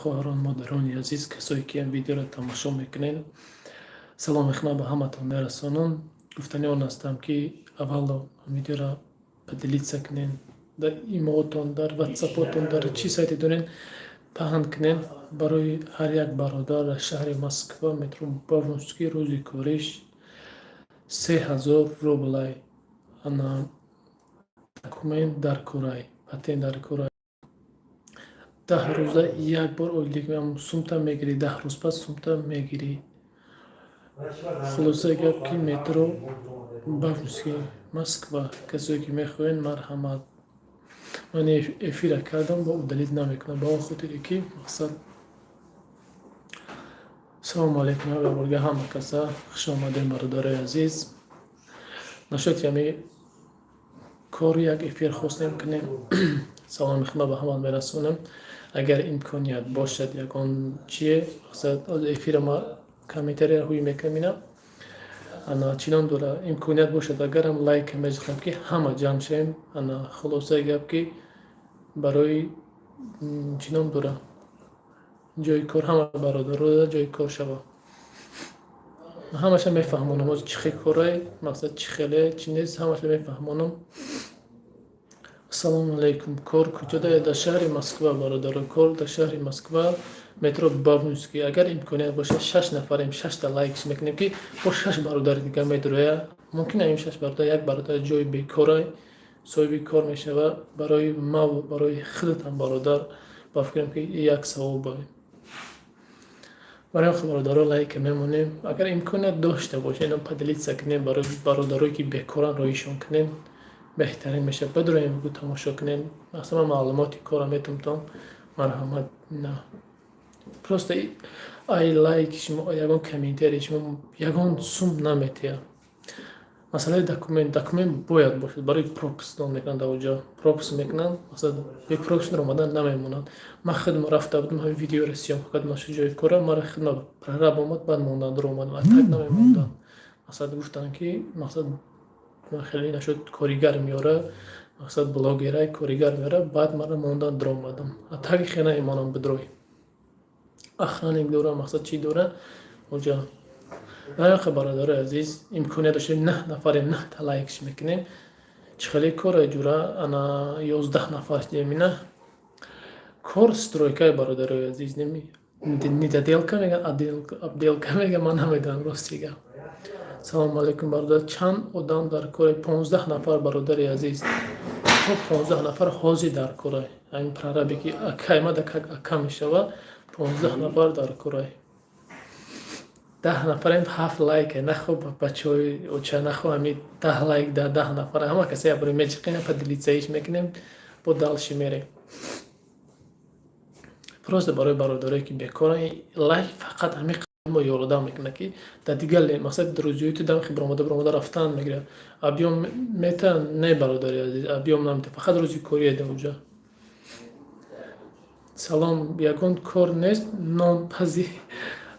خواهران مادران عزیز، کسایی که این ویدیو را تماشا میکنین، سلام میخوام به همتون برسونم. گفتنی اون هستم که اول ویدیو را به دلیت سکنین، در ایموتون، در واتساپتون، در چی سایتی دارین پهن کنین برای هر یک برادر شهر مسکو مترو باونسکی روزی کارش 3000 روبل انا دکومنت در کورای پاتن در کورای 10 روزه یک بار اویدیک میام سومتا میگیری 10 روز پس سومتا میگیری. خلاصه گپ که مترو باونسکی مسکو کسایی که میخواین مرحمت. من افیر کردم با او دلیل نمیکنم با خاطری که مقصد سلام علیکم و برگه همه کسا خوش آمدین برادر عزیز. نشد یمی کار یک افیر خواستیم کنیم. سلام میخوام به همه برسونم. اگر امکانیت باشد یکان چیه مقصد از افیر ما کامنتری روی میکنم. انا چنان دوره امکانیت باشد اگرم لایک میذارم که همه جمع شیم. انا خلاصه گپ که برای چنان دوره جای کار همه برادر رو جای کار شود. همش میفهمونم از چی کارای مقصد چی خیلی چی نیست همش میفهمونم. السلام علیکم. کار کجا در شهر مسکو برادر کار در شهر مسکو مترو باونسکی. اگر امکانیت باشه 6 نفریم 6 تا لایک میکنیم که با 6 برادر دیگه میدروه. ممکنه این 6 برادر یک برادر جای بیکارای صاحب کار میشه و برای ما و برای خودت هم برادر با فکرم که یک ثواب برای برادرها لایک میمونیم. اگر امکانیت داشته باشه اینو پدلیت سکنیم برای برادرایی که بیکارن رویشون کنیم بهترین میشه. بدرویم بگو تماشا کنیم مثلا معلوماتی کارا میتونم مرحمت نه پروست ای لایک شما یگان کامنتری شما یگان سوم نمیتیه. مثلا دکومنت باید باشه برای پروکس دون میکنن در اونجا پروکس میکنن مثلا یک پروکس در اومدن نمیمونن. من خودم رفته بودم همین ویدیو رسیدم کردم جای کار ما خدمت پرراب اومد بعد موندن در اومدن تک نمیموندن. مثلا گفتن که مثلا خیلی نشد کارگر میاره مثلا بلاگرای کارگر میاره بعد من موندن در اومدم تک خیلی ایمانم بدروی اخرانیک دوره مقصد چی دوره اونجا. برای برادر عزیز امکانیت داشته 9 نفر 9 تا لایکش میکنیم چخلی کار جوره انا 11 نفر دیمینه کار سترویکای برادر عزیز نمی نیدادیلکا میگن ابدیلکا میگن من نمیدونم راستیگه. سلام علیکم برادر چند آدم در کار 15 نفر برادر عزیز خب 15 نفر حاضر در کار این پررابی که اکایما دکا میشوه 15 نفر در کار 10 نفر این 7 لایک نه خب بچهای اوچه نخو همین 10 لایک در 10 نفر همه کسی برای میچقینه پدلیت سایش میکنیم با دلشی میره. پروست برای برادرایی که بیکارن لایک فقط همین ما یولدا میکنه که در دیگه مقصد روزیوی تو دم برآمده رفتن میگیره ابیوم میته نه برادری عزیز ابیوم نمیته فقط روزی کوریه ده اونجا. سلام یگان کار نیست نام پزی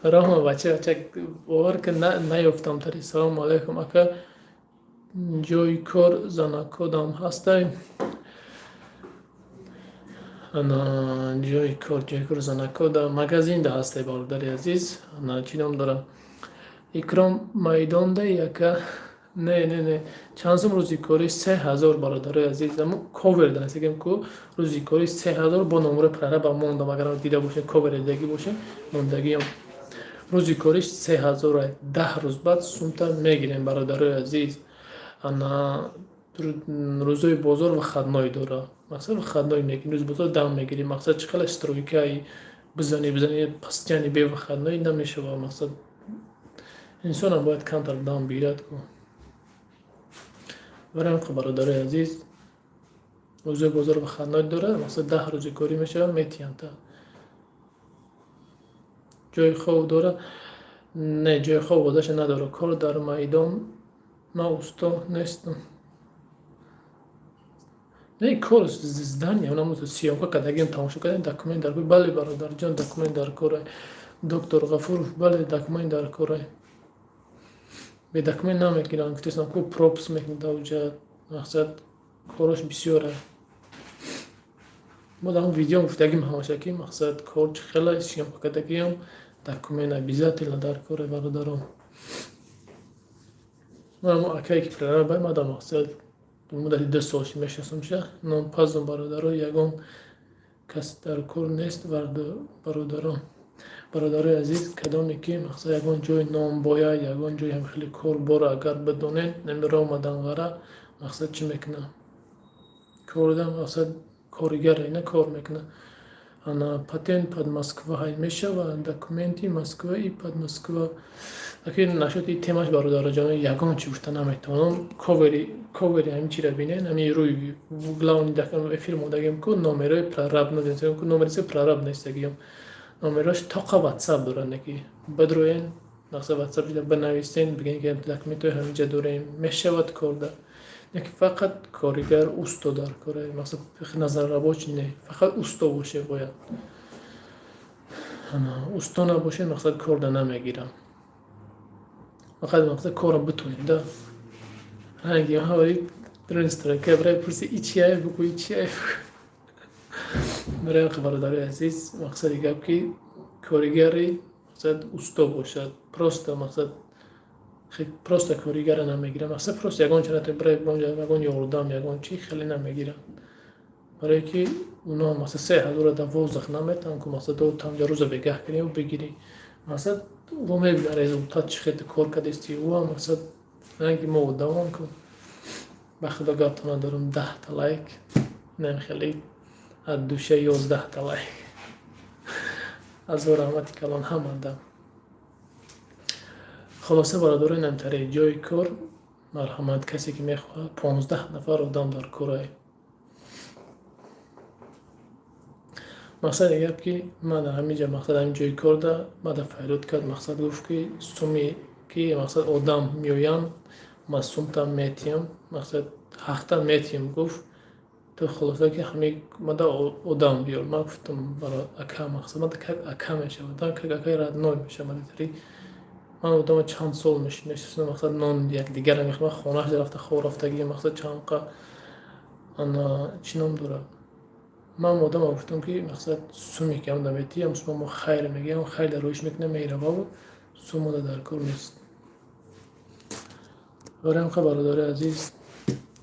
رحم بچه باور که نیفتم تری. سلام علیکم اکا جای کار زنک کدام هسته انا جای کار زنک در مگزین ده هسته برادر عزیز انا چی نام داره اکرام میدان ده یکا نه چندم روزی کاری 3000 برادر عزیز اما کاور داره که روزی کاری 3000 با نمره پرره با موندم اگر دیده باشه کاور دیگه باشه موندگی روزی کاریش 3000 10 روز بعد سومتا میگیریم برادر عزیز. انا روزای بازار و خدمای داره مثلا خدمای میگیریم روز بازار دم میگیریم مقصد چقدر استرویکای بزنی پس جانی به و خدمای نمیشه و مقصد انسان هم باید کم تر دم بیرد کو. برای برادر عزیز روزای بازار و خدمای داره مقصد 10 روزی کاری میشه میتیان تا جای خواب داره نه جای خواب واسه نداره کار در میدان ما استا نیستم نه کار زدن یا نموز سیاق کداگیم تماشا کردن دکومنت در بله برادر جان دکومنت در کار دکتر غفور بله دکومنت در کار به دکومنت نمیگیرن که تسنم کو پروپس میکنه اونجا مقصد کارش بسیاره. ما дам видео гуфтагим ҳамашакӣ мақсад кор чӣ хела ишиам факатакиам документ обязательно дар кори бародаром. Мамо акае ки прораб баймада мақсад муддати 2 солши мешиносамша номпазум бародаро ягон кас дар кор нест бародаром. бародарои азиз кадоме ки мақсад ягон ҷои ном бояд ягон ҷои ҳам хеле кор бора агар бидонед намеро омадан ғара мақсад чӣ мекунам кордам мақсад коригар ина кор мекуна ана патент под Москва ҳай мешава документи Москва и под Москва акин нашоти темаш бародароҷон ягон чӣ гуфта наметавонам ковери ҳамин чиро бинен ҳамин рӯи главни эфир модагим ку номерои прораб надонсем ку номериси прораб нестагиям номерош тоқа ватсап дорад неки бидроен мақсад ватсап ҷида бинависен бигӯен ки документҳои ҳаминҷа дорем мешавад корда неки фақат коригар усто дар кора мақсад назаррабоч не фақат усто боше бояд усто набоше мақсад корда намегирам фақат мақсад корро битонем да ҳанги ҳаваи тренстраке брай пурси ичиай буку ичиай барои бародари азиз мақсади гап ки коригари мақсад усто бошад просто мақсад просто коригара намегирам мақсад просто ягон чарате брай ягон ёрдам ягон чӣ хеле намегирам барое ки уно мақсад 3012 наметавон ку мақсад тамҷа рӯза бегаҳ кунем бигирӣ мақсад во мебинам результат чӣ хеле кор кардисти ва мақсад ранги мо давом кун ба худо гапто надорам 10 лайк нем хеле аз душа 11 лайк азо раҳмати калон ҳамада خلاصه برادرای نمتره جای کار مرحمت کسی که میخواد 15 نفر آدم در کارای مقصد گپ که من همینجا مقصد همین جای کار ده من فریاد کرد مقصد گفت که سومی که مقصد آدم میویان من سومتا میتیم مقصد حقتا میتیم گفت تو خلاصه که همین من آدم بیار من گفتم برای اکا مقصد من اکا میشه که اکای رد نوی میشه من تری من آدم چند سال نشستم مقصد نان یک دیگر میخوام خونه‌اش رفته خور رفتگی مقصد چند قا انا چی نام داره من آدم گفتم که مقصد سومی که من نمیتی هم سوم ما خیر میگم خیر در رویش میکنه میره بابا سوم در کار نیست برام که برادر عزیز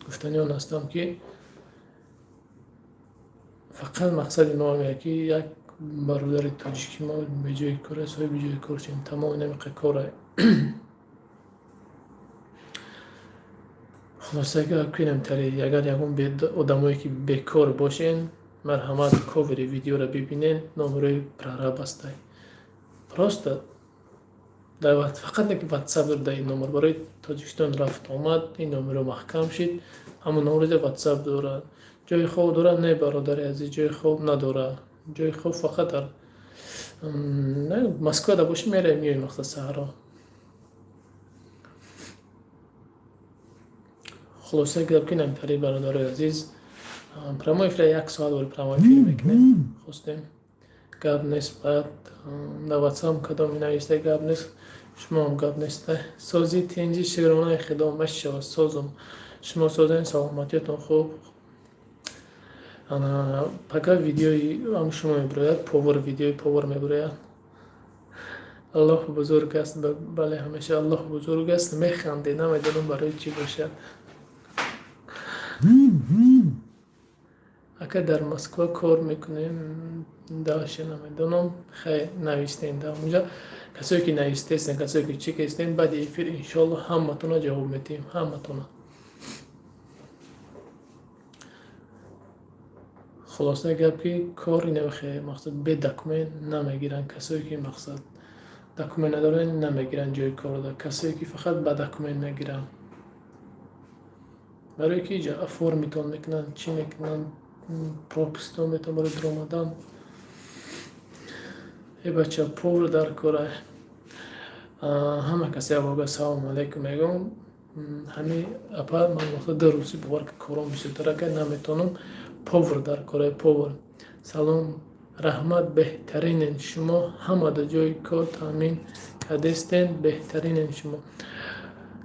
گفتنی آن هستم که فقط مقصد نامیه که یک برادر تاجیکی ما به جای کار صاحب به جای کار شیم تمام نمیقه کاره خلاصه که کنم تری اگر یکم آدمایی که بیکار باشین مرحمت کاوری ویدیو را ببینین نمره پرراب است پرسته در وقت فقط نکی واتساپ در این نمبر برای تاجیکستان رفت آمد این نمره محکم شد همون نمره واتساپ داره جای خوب داره نه برادر عزیز جای خوب نداره جای خوب فقط در نه مسکو دا باشه میره میای مقصد سهرا خلاصه گپ کنم تری برادر عزیز پرامای فر 1 ساعت ور پرامای فیلم میکنیم خواستیم گپ نیست بعد در واتساپ کدام نوشته گپ نیست شما هم گپ نیست سازی تنجی شگرانه خدام مشه سازم شما سازین سلامتیتون خوب انا پاکا ویدیوی هم شما میبراید پاور ویدیوی پاور میبراید الله بزرگ است بله همیشه الله بزرگ است میخنده نمیدونم برای چی باشه اگه در مسکو کار میکنیم داشته نمیدونم خیلی نوشتین در اونجا کسایی که نوشته هستن کسایی که چک هستن بعد افیر انشالله همتون جواب میدیم همتون خلاصه گپ که کاری نمیخواه مقصد به دکمنت نمیگیرن کسایی که مقصد دکمنت ندارن نمیگیرن جای کار ده کسایی که فقط به دکمنت میگیرن برای که اینجا افور میتون میکنن چی میکنن پروپستون میتون برای درآمدن ای بچه پور در کاره همه کسی واقعا سلام علیکم میگم همین اپا من مقصد در روزی بور که کارم میشه درکه نمیتونم پاور در کاره پاور سلام رحمت بهترین شما همه در جای کار تامین کردستین بهترین شما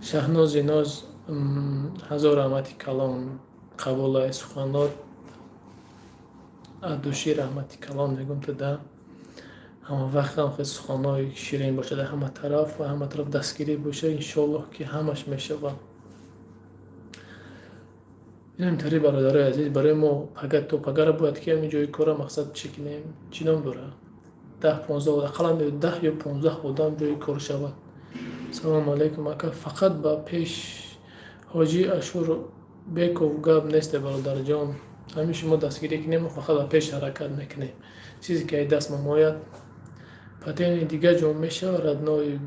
شهناز ناز هزار رحمتی کلام قبول سخنات адуши раҳмати калон мегум тада ҳама вақт ҳам хеле суханои ширин бошад ҳама тараф ва ҳама тараф дастгирӣ бошад иншоаллоҳ ки ҳамаш мешавад. инамтари бародарои азиз барои мо пага то пагара бояд ки ҳамин ҷои кора мақсад чӣ кинем чӣ ном дора 10-15 ақаллан 10 ё 15 одам ҷои кор шавад. салому алайкум ака, фақат ба пеш ҳоҷи Ашур Беков гап несте бародарҷон, ҳамин шумо дастгирӣ кинем фақат ба пеш ҳаракат мекунем, чизе ки ай даст мамояд патени дига ҷон мешавад радной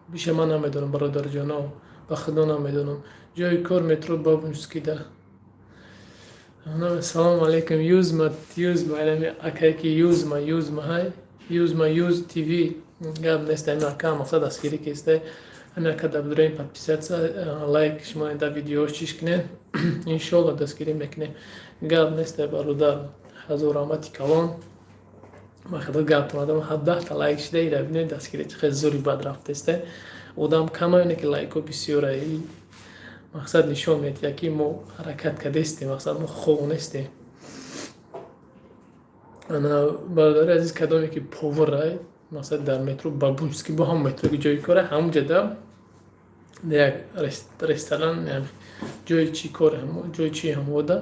биша ман намедонам бародарҷоно ба худо намедонам ҷои кор метро Бабунскида. салому алайкум юзма акай ки юзма ҳай юзма юз тв гап нест ҳамин ака мақсад дастгирӣ кисте ҳамин ака дабдураи подписатсия лайк шумо да видеош чиш кинен иншоаллоҳ дастгирӣ мекунем гап несте бародар ҳазор раҳмати калон ба худо гап тонадам 17 лайк шида ира бинед дастгирӣ чӣ хеле зури бад рафтесте одам камайне ки лайко бисёра мақсад нишон медиҳад ки мо ҳаракат кардестем мақсад мо хоб нестем. ана бародари азиз кадоме ки поварай мақсад дар метро Бабунский бо ҳам метрои ҷои кора ҳамҷада як ресторан ҷои чӣ кор ҷои чӣ ҳамода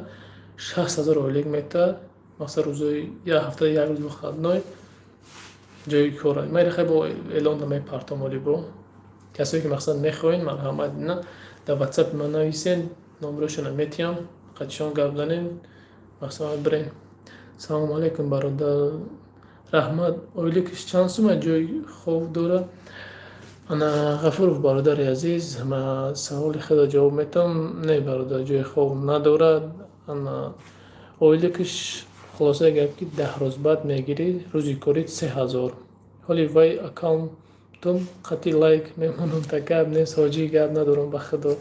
60,000 оилик метр мақсад рӯзои як ҳафтаи як рӯз вахтной ҷои кора майра хай бо эълон мепартом оли бо касое ки мақсад мехоҳен марҳамат на дар WhatsApp ман нависен номерошона метиҳам қатишон гап занем мақсад бирем. салому алайкум бародар раҳмат оиликаш чанд сума ҷои хоб дора? ана ғафуров бародари азиз ма саволи худо ҷавоб метам не бародар ҷои хоб надорад ана оиликаш хулоса гап ки 10 рӯз баъд мегирӣ рӯзи кори 3000 ҳоли вай аккаунтум қатъи лайк мемонам та гап нест ҳоҷӣ гап надорам ба худо.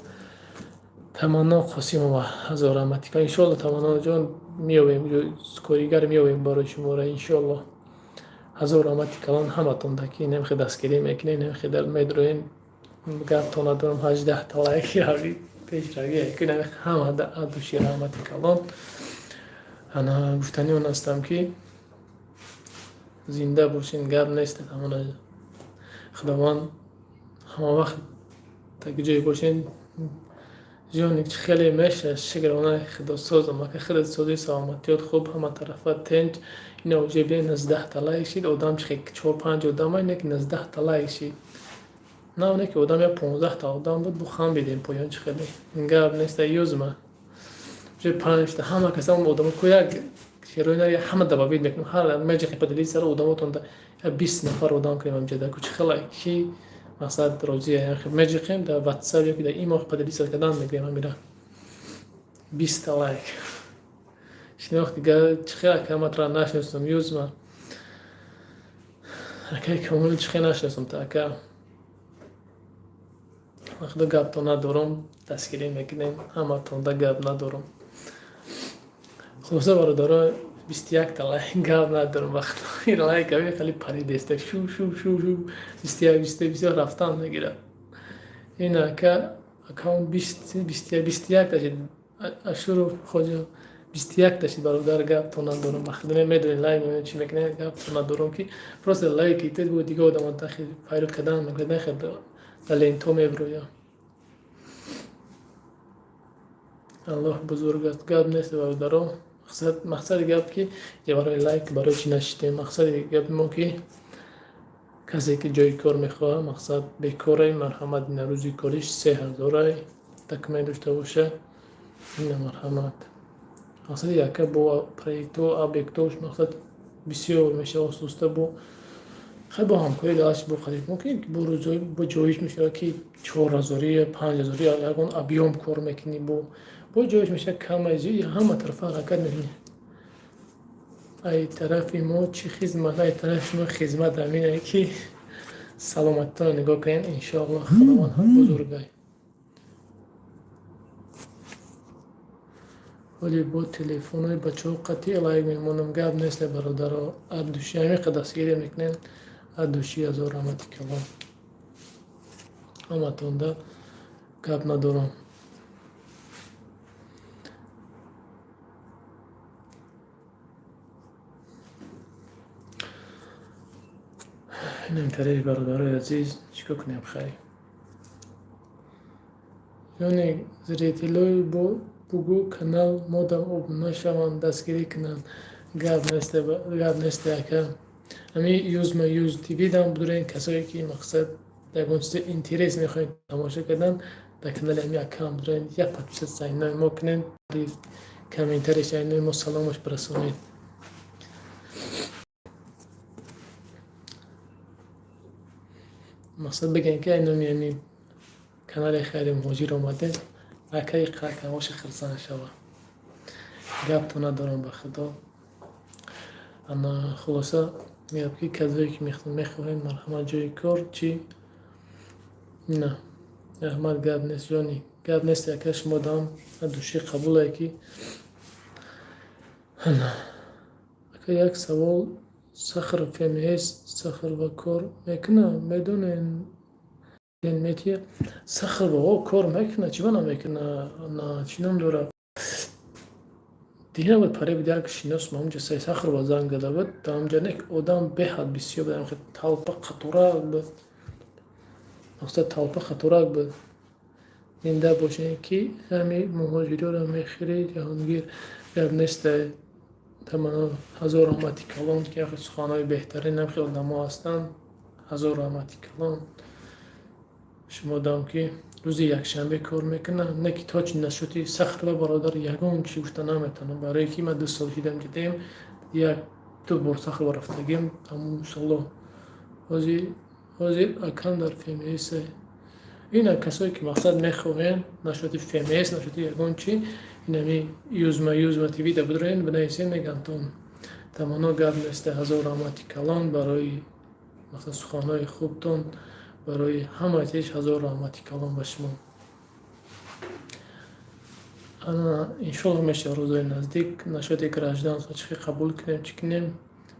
таманно қосимова ҳазор раҳмати калон иншоаллоҳ таманно ҷон меовем коригар меовем барои шумора иншоаллоҳ ҳазор раҳмати калон ҳаматонда ки намехе дастгирӣ мекунем намехе дар медроем гапто надорам 18 лайк яви пешравӣ кунем ҳама адуши раҳмати калон. ана гуфтани он ҳастам ки зинда бошен гап нест тамона худованд ҳама вақт таки ҷое бошен ҷоник чӣ хеле меша шигрона худосозам ака хеле сози саломатиёт хуб ҳама тарафа тинҷ ина уҷебе 19 лайк шид одам чӣ 4-5 одам айне ки 19 лайк шид на оне ки одам я 15 одам буд бо хам бидем поён чӣ хеле гап нест юзма ҷе 5 ҳама касам одамо ко як широина я ҳама дабавид мекунем ҳар меҷи падали сар одамотонда 20 нафар одам кунем амҷада ку чӣ хеле ки мақсад розия меҷиқем дар WhatsApp ёки дар имоҳ падали сар кадан мегӯем амира 20 лайк шинохт дига чӣ хеле акаматра нашиносам юзма акай комил чӣ хеле нашиносам та ака вақто гапто надорам дастгирӣ мекунем ҳаматонда гап надорам хулоса бародаро 21 лайк гап надорам вақто лайк ави хали паридеста шу 21 рафтан мегирад ин ака аккаунт 21 ташид Ашуров хоҷа 21 ташид бародар гапто надорам махдуме медонед лайк чӣ мекунед гапто надорам ки просто лайк итед бо дига одам тахи пайрод кардан мекунед нахе дар ленто мебироя аллоҳ бузург аст гап нест бародаро мақсади гап ки барои лайк барои чӣ нашидем мақсади гап мо ки касе ки ҷои кор мехоҳад мақсад бекорай марҳамат ина рӯзи кориш 3000 такмил дошта бошад ина марҳамат мақсади яка бо проекто объектош мақсад бисёр мешавад суста бо хеле бо ҳамкорӣ далаш бо қалиб ки бо рӯзои бо ҷоиш мешавад ки 4000 5000 ягон объём кор мекунӣ бо ҷоиш мешавад камаи ҳама тарафа ҳаракат мекунӣ ай тарафи мо чӣ хизмат ай тарафи мо хизмат амина ки саломатиро нигоҳ кунем иншоаллоҳ худованд ҳам бузургай ولی با تلفن‌های بچه‌ها قطعی لایک می‌مونم گپ نیست برادرها ادوشی همیشه دستگیری میکنن ادوشی از رحمتی کلام اما تونده گپ ندارم اینطوری برادرای عزیز چیکار کنیم خیلی یعنی زیر اطلاعی بگو کانال مودم ابنا شوند دستگیری کنند گپ نسته که همی یوز تیوی دام بدورین کسایی که مقصد در گونسته اینترس میخواین تماشا کردن در کانال همی اکام بدورین یک پتوست ساینای ما کنین کامنترش اینای ما سلامش برسونید مقصد بگن که اینو همی کانال خیلی مهاجر آمده اکای قاکاوش خرسان شوا گپ تو ندارم به خدا اما خلاصه میگم که کسایی که میخواین مرحمت جای کار چی نه احمد گپ نیست جانی گپ نیست یکش مدام دوشی قبول که نه اگه یک سوال سخر فهمیست سخر و کار میکنه میدونین این میتیه سخر و کار میکنه چی بنا میکنه نه چی نم دوره دیگه بود پاره بیدار که شیناس ما همونجا سای سخر و زنگ داده بود تا همونجا نیک آدم بهاد بسیار بود همخی طالبه خطوراک بود مقصد طالبه خطوراک بود این ده باشه که همی مهاجری رو میخیری جهانگیر گرد نیسته تمام هزار رحمتی کلان که اخی سخانهای بهترین هم خیلی آدم ها هستن هزار رحمتی کلان شما دام که روزی یک شنبه کار میکنم نه که تاچ نشدی سخر و برادر یگان چی گفته نمیتونم برای که من 2 سال شدم جدیم یک 2 بار سخر و رفتگیم تموم انشالله حاضر اکم در فیمیسه این کسایی که مقصد میخواین نشدی فیمیس نشدی یگان چی این همی یوزما تیوی دا بدرین بنایسین میگن تمانا گرد نیسته هزار رحمتی کلان برای مثلا سخانهای خوبتون برای همه چیز هزار رحمتی کلان به شما انا انشالله میشه روزای نزدیک نشد یک رجدان چی قبول کنیم چی کنیم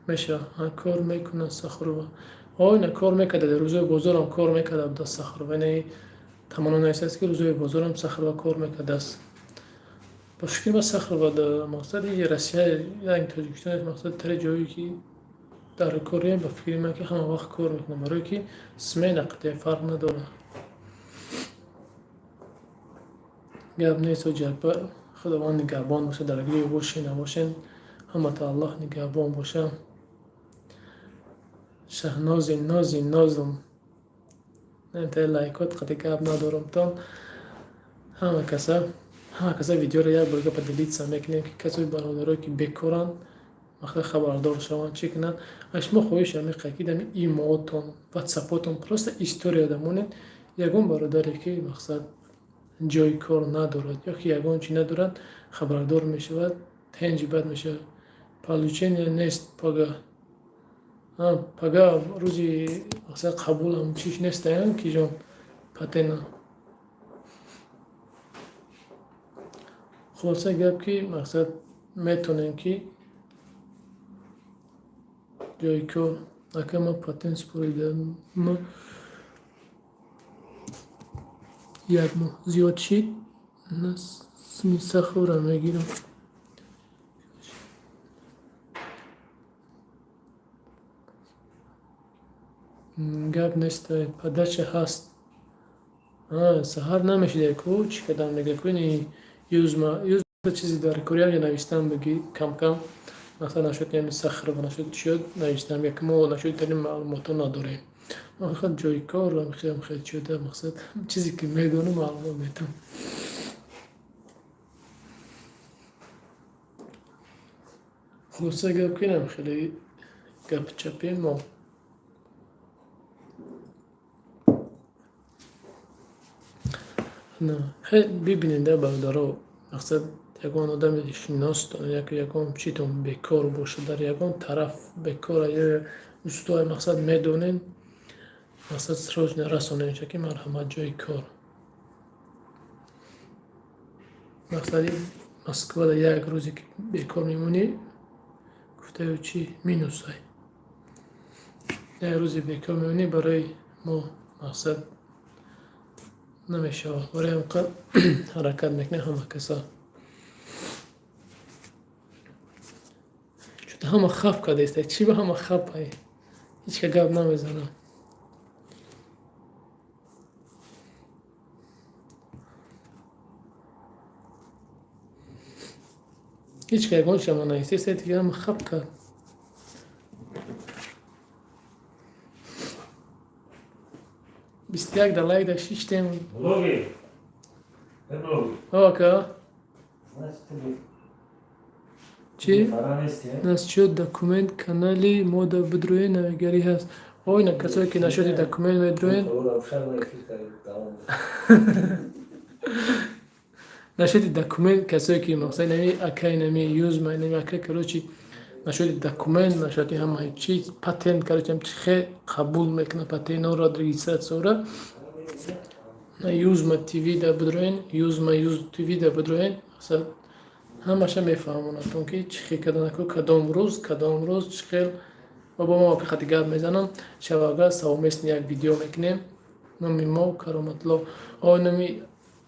میشه کار میکنه سخر و نه کار میکرده در روزای بزرگم کار میکرده در سخر و نه تماما نیست که روزای بزرگم سخر و کار میکرده است با فکر با سخر و در مقصد یه رسیه یک تاجیکستان مقصد تر جایی که در کاریم با فکر من که همه وقت کار میکنم برای که سمه نقطه فرق نداره گب نیست و جبه خداوند نگهبان باشه در اگلی باشین نباشین همه تا الله نگهبان باشه نازم انتهای لایکات قطعی گب ندارم تا همه کسا ویدیو رو یک برگه پا دلیت سمیکنیم که کسای برادرها که بکرن مخلص خبردار شوند چی کنن اشما خویش همی قیدم ایموتون واتساپتون پروست استوری دمونن یگون برادری که مقصد جای کار ندارد یا که یگون چی ندارد خبردار میشود تنج بد میشه پالوچین نیست پگا روزی مقصد قبول هم چیش نیستن که جان پتینا خلاصه گپ که مقصد میتونن که جای کار اگه ما پاتنس پوریدم ما یک ماه زیاد شد نسمی سخر رو میگیرم گپ نیست پدرش هست سهر نمیشه کو چی کدام نگه کنی یوز چیزی در کوریا یا نوشتم بگی کم مثلا نشد یعنی سخر و نشد شد نوشتم یک ما نشد تنیم معلومات نداریم من خیلی جای کار رو خیلی شده مقصد چیزی که میدونم معلومات میتونم خلاصه گپ کنم خیلی گپ چپیم ما نه خیلی ببیننده برادرها مقصد یگان آدم شناست یگان چیتون بکار باشه در یگان طرف بکار یا استوای مقصد میدونین مقصد سراج نرسانه چه که مرحمت جای کار مقصد مسکو در یک روزی که بکار میمونی گفته چی مینوس های یک روزی بکار میمونی برای ما مقصد نمیشه برای هم حرکت میکنه همه کسا همه خب کرده است چی به همه خب های هیچ که گپ نمیزنم. هیچ که گون شما نیستی سه دیگه هم خب کرد. بیست یک در لایک در شیش تیم. بلوگی. اوکا. چی؟ فرانستی. نشد دکومنت کانالی مود بدروی نویگری هست. اوه اینا کسایی که نشدی دکومنت بدروین. نشدی دکومنت کسایی که مثلا نمی اکای نمی یوز ما نمی اکای کلوچی نشدی دکومنت نشدی همه چیز پاتنت کردیم چه قبول میکنه پاتنت رو رادریسات سوره یوز ما تیوی دا بدروین یوز تیوی دا بدروین اصلا همش میفهمونه تون که چه کردن کو کدام روز چه و با ما وقتی گپ میزنم شواگه سومیست یک ویدیو میکنیم نمی ما کرامتلو او نمی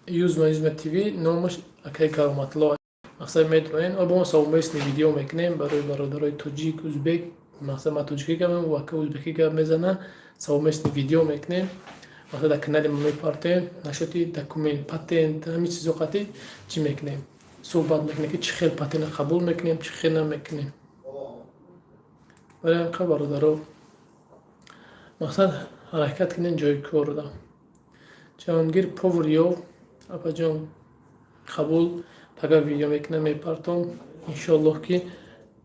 یوز ما تیوی نامش اکای کرامتلو مثلا میدونین و با ما سومیست ویدیو میکنیم برای برادرای تاجیک ازبک مثلا ما تاجیکی گپ و که ازبکی گپ میزنه سومیست ویدیو میکنیم مثلا در کانال ما میپارتیم نشدی دکومنت پاتنت همین چیزا قطعی چی میکنیم صحبت میکنیم که چه خیلی پاتنت قبول میکنیم چه خیلی نمیکنیم برای اینکه برادرها مقصد حرکت کنین جای کار دارم جهانگیر پاوریو اپا جان قبول پگه ویدیو میکنم میپرتم انشالله که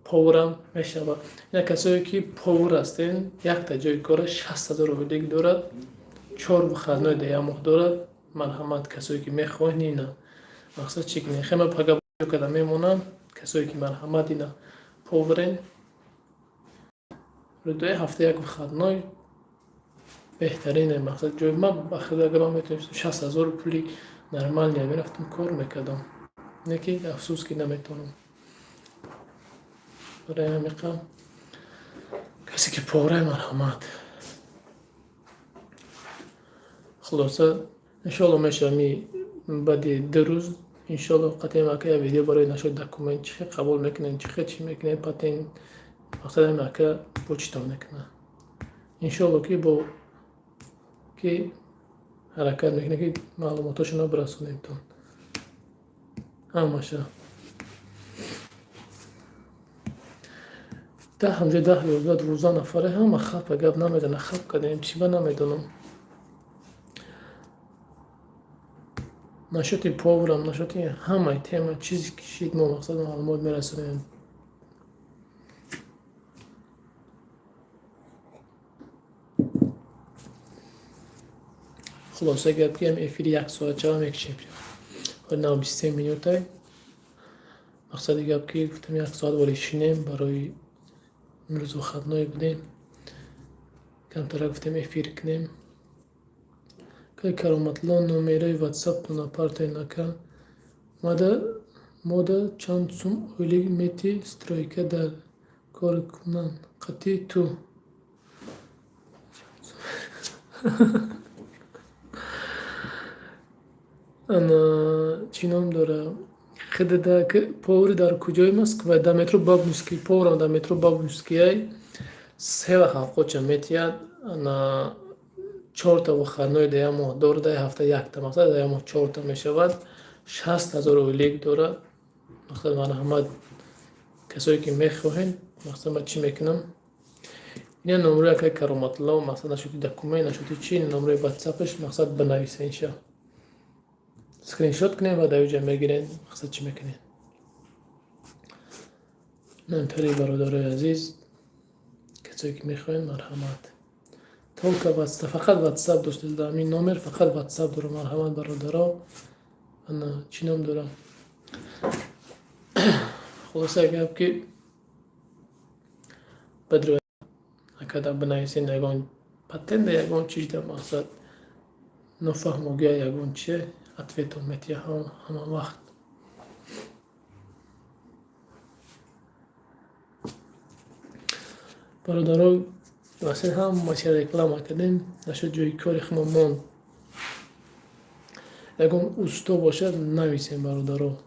پاورم میشود اینا کسایی که پاور هستین یک تا جای کار 60,000 روبیک دارد 4 بخدنای دیامو دارد مرحمت کسایی که میخواین اینا مقصد چی کنین خیلی پگه ویدیو کده میمونم کسایی که مرحمت اینا پاورین رو 2 هفته یک بخدنای بهترینه مقصد جای ما بخدا گرام میتونم 60,000 پولی نرمال نمیرفتم کار میکردم نکی افسوس که نمیتونم برای همیقا کسی که پاره مرحمت خلاصه انشالله میشه می بعد 2 روز انشالله قطعی مکه ویدیو برای نشد دکومنت چه قبول میکنین چی میکنین پاتین مقصد مکه پوچتا میکنه انشالله که با که حرکت میکنه که معلوماتاشون رو برسونیم تون همشه 10 روزا نفره همه خب گپ نمیدونه خب کردیم چی با نمیدونم نشدی پاورم نشدی همه تیمه چیزی کشید ما مقصد معلومات میرسونیم خلاصه گپ که هم افیری 1 ساعت جا میکشیم و نه 23 مینوته مقصد گپ که گفتم 1 ساعت ولی شینیم برای امروز خدنای بودیم کمتر گفتم افیر کنیم که کرامتلا نومیره واتساپ تون اپارتای نکن ماده چند سوم اولی میتی سترایکه در کار کنن قطعی تو انا چی نام داره خیلی در پاوری در کجای مسکو در مترو بابنسکی پاورم در مترو بابنسکی 3 و 7 چه میتیاد انا 4 تا و خرنای دیامو دور ده هفته یک تا مثلا دیامو 4 تا میشود 60,000 اولیک داره مثلا من همه کسایی که میخواهین مثلا من چی میکنم این نمره که کرامت الله مثلا نشدی دکومنت نشدی چی نمره واتساپش مقصد بنویسین شا اسکرین شات کنین و در میگیرین مقصد چی میکنین نمتری برادر عزیز کسایی که میخواین مرحمت تولکا واتساپ فقط واتساپ داشته دارم نمر فقط واتساپ دارم مرحمت برادرها انا چی نام دارم خلاصه گپ که بدرو اکادا بنویسین یگان پاتنت یگان چیز در مقصد نفهموگه یگان چیه اتویتو میتیه همه وقت برادرها واسه هم ماشین رکلام کردیم نشد جای کاری خما موند یگان اوستا باشد نویسین برادرها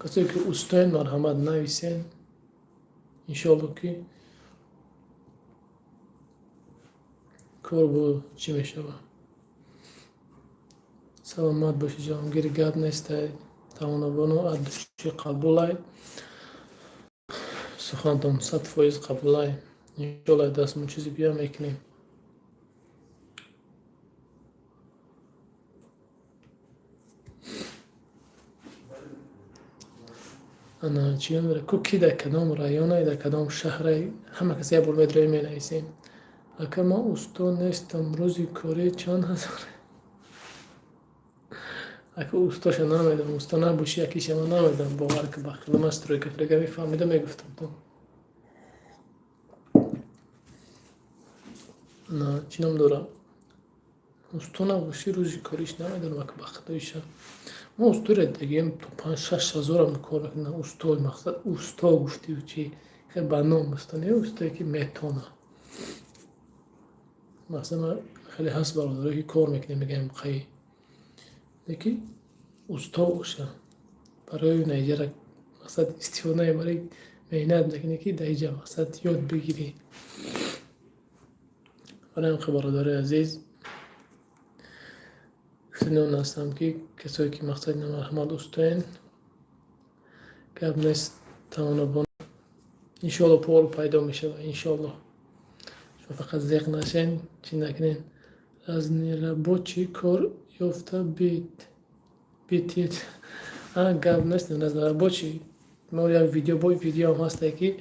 کسی که اوستاین مرحمت نویسین انشالله که کار با چی میشه. سلامت باشی جهانگیر گرد نیسته توانابانو ادوشی قبولای سخنتم 100% قبولای انشالله دستمون چیزی بیا میکنیم. انا چی میره کوکی در کدام رایونه در کدام شهر همه کسی بول میدروی می نویسیم. اگر ما استاد نیستم روزی کاری چند هزار. اگه استادش نمیدم استاد نباشی یکیش من نمیدم باور که بخیلم است روی که فرگه میفهمیدم میگفتم تو نه چینم دارم استاد نباشی روزی کاریش نمیدونم اگه بخیلش ما استاد دیگه تو 5-6 هزار هم کار میکنم. استاد مقصد استاد گفتی و چی خیلی برنامه بستنی استادی که میتونه مثلا خیلی هست برادرایی که کار میکنیم میگم خیلی لیکن استاد باشه برای نیجر مقصد استفاده برای مهنت نکنی که دیجا مقصد یاد بگیری. برای هم برادر عزیز گفتنون هستم که کسایی که مقصد نمرحمت استاین گب نیست توانابان انشالله پول پیدا میشه و انشالله شما فقط زیق نشین چی نکنین از نربوچی کار یافته بیتید گب نیست از نربوچی ما یک ویدیو هم هسته که